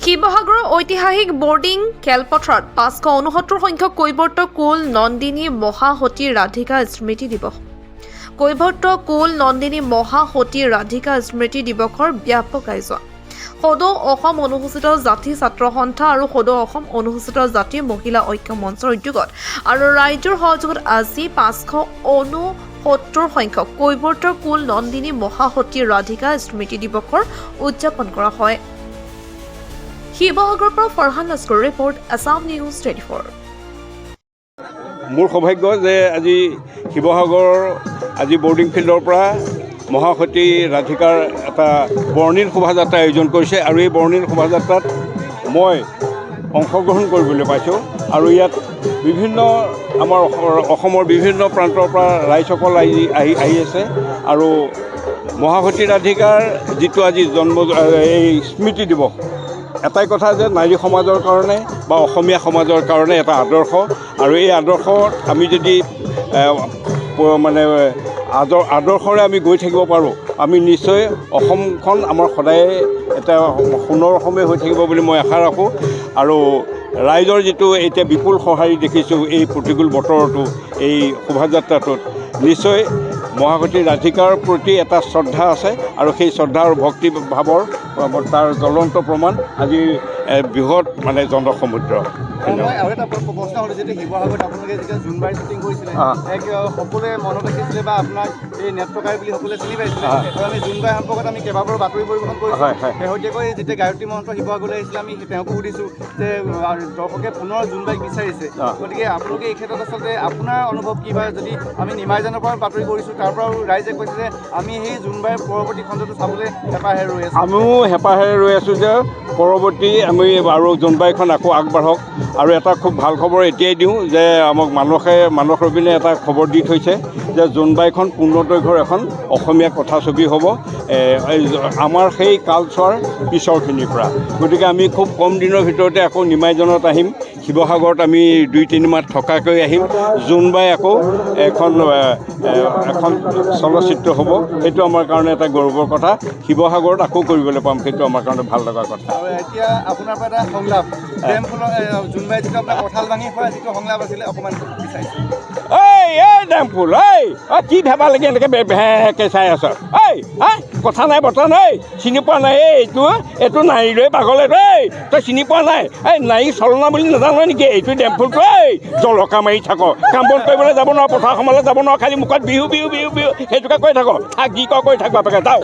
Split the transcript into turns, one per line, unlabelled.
শিৱসাগৰৰ ঐতিহাসিক বৰ্ডিং খেলপথাৰত 569 সংখ্যক কৈৱৰ্ত কুল নন্দিনী মহাসতী ৰাধিকা স্মৃতি দিৱস। কৈৱৰ্ত কুল নন্দিনী মহাসতী ৰাধিকা স্মৃতি দিৱসৰ ব্যাপক আয়োজন। সদৌ অসম অনুসূচিত জাতি ছাত্ৰ সন্থা আৰু সদৌ অসম অনুসূচিত জাতি মহিলা ঐক্য মঞ্চৰ উদ্যোগত আৰু ৰাইজৰ সহযোগত আজি 569 সংখ্যক কৈৱৰ্ত কুল নন্দিনী মহাসতী ৰাধিকা স্মৃতি দিৱসৰ উদযাপন কৰা হয়। শিৱসাগৰৰ পৰা ফৰহান লস্কৰৰ ৰিপৰ্ট, আছাম নিউজ 24।
মোৰ সৌভাগ্য যে আজি শিৱসাগৰৰ বৰ্ডিং ফিল্ডৰ পৰা মহাসতী ৰাধিকাৰ এটা বৰ্ণিল শোভাযাত্ৰা আয়োজন কৰিছে আৰু এই বৰ্ণিল শোভাযাত্ৰাত মই অংশগ্ৰহণ কৰিবলৈ পাইছোঁ আৰু ইয়াত বিভিন্ন আমাৰ অসমৰ বিভিন্ন প্ৰান্তৰ পৰা ৰাইজসকল আহি আছে আৰু মহাসতী ৰাধিকাৰ যিটো আজি এই স্মৃতি দিৱস, এটাই কথা যে নাৰী সমাজৰ কাৰণে বা অসমীয়া সমাজৰ কাৰণে এটা আদৰ্শ আৰু এই আদৰ্শত আমি যদি আদৰ্শৰে আমি গৈ থাকিব পাৰোঁ, আমি নিশ্চয় অসমখন আমাৰ সদায় এটা সোণৰ অসমে হৈ থাকিব বুলি মই আশা ৰাখোঁ। আৰু ৰাইজৰ যিটো এতিয়া বিপুল সঁহাৰি দেখিছোঁ এই প্ৰতিকূল বতৰতো এই শোভাযাত্ৰাটোত, নিশ্চয় মহাসতী ৰাধিকাৰ প্ৰতি এটা শ্ৰদ্ধা আছে আৰু সেই শ্ৰদ্ধা আৰু ভক্তিভাৱৰ তাৰ জ্বলন্ত প্ৰমাণ আজি বৃহৎ জনসমুদ্ৰ।
আৰু এটা প্ৰশ্ন হ'ল, যেতিয়া শিৱসাগৰত আপোনালোকে যেতিয়া জোনবাই শ্বুটিং কৰিছিলে, সকলোৱে মনত ৰাখিছিলে বা আপোনাক এই নেত্ৰকাৰী বুলি সকলোৱে চিনি পাইছিলে। আৰু আমি জোনবাই সম্পৰ্কত আমি কেইবাবাৰো বাতৰি পৰিৱেশন কৰিছোঁ। শেহতীয়াকৈ যেতিয়া গায়ত্ৰী মহন্ত শিৱসাগৰলৈ আহিছিলে, আমি তেওঁকো সুধিছোঁ যে দৰ্শকে পুনৰ জোনবাইক বিচাৰিছে। গতিকে আপোনালোকে এই ক্ষেত্ৰত আচলতে আপোনাৰ অনুভৱ কি, বা যদি আমি নিমাইজানৰ পৰা বাতৰি কৰিছোঁ, তাৰ পৰাও ৰাইজে কৈছে যে আমি সেই জোনবাইৰ পৰৱৰ্তী খণ্ডটো চাবলৈ হেঁপাহে ৰৈ আছোঁ।
আমিও হেঁপাহেৰে ৰৈ আছোঁ যে পৰৱৰ্তী আমি আৰু জোনবাইখন আকৌ আগবাঢ়ক। আৰু এটা খুব ভাল খবৰ এতিয়াই দিওঁ যে আমাক মানস ৰবিনে এটা খবৰ দি থৈছে যে জোনবাইখন পূৰ্ণদৈৰ্ঘ্যৰ এখন অসমীয়া কথাছবি হ'ব আমাৰ সেই কালচোৱাৰ পিছৰখিনিৰ পৰা। গতিকে আমি খুব কম দিনৰ ভিতৰতে আকৌ নিমাইজনত আহিম, শিৱসাগৰত আমি 2-3 মাহ থকাকৈ আহিম। জোনবাই আকৌ এখন চলচ্চিত্ৰ হ'ব, সেইটো আমাৰ কাৰণে এটা গৌৰৱৰ কথা। শিৱসাগৰত আকৌ কৰিবলৈ পাম, সেইটো আমাৰ কাৰণে ভাল লগা কথা।
আৰু এতিয়া আপোনাৰ পৰা এটা সংলাপ, জোনবাই যিটো আপোনাৰ কঁঠাল ভাঙি খোৱা যিটো সংলাপ আছিলে, অকণমান বিচাৰিছোঁ।
এই ডেমফুল, কি ভেবা লাগি এনেকৈ ভেকে চাই আছ? কথা নাই বতা নাই, চিনি পোৱা নাই? এইটো নাৰীলৈ পাগলে তই চিনি পোৱা নাই? নাৰী চলনা বুলি নাজানো নেকি? এইটো ডেমফুলটো জলকা মাৰি থাক, কাম বন কৰিবলৈ যাব নোৱাৰো, পথাৰ সমালৈ যাব নোৱাৰো, খালি মুখত বিহু বিহু বিহু বিহু সেইটোকে কৈ থাক। যি কৈ থাক বাপেকে যাওঁ।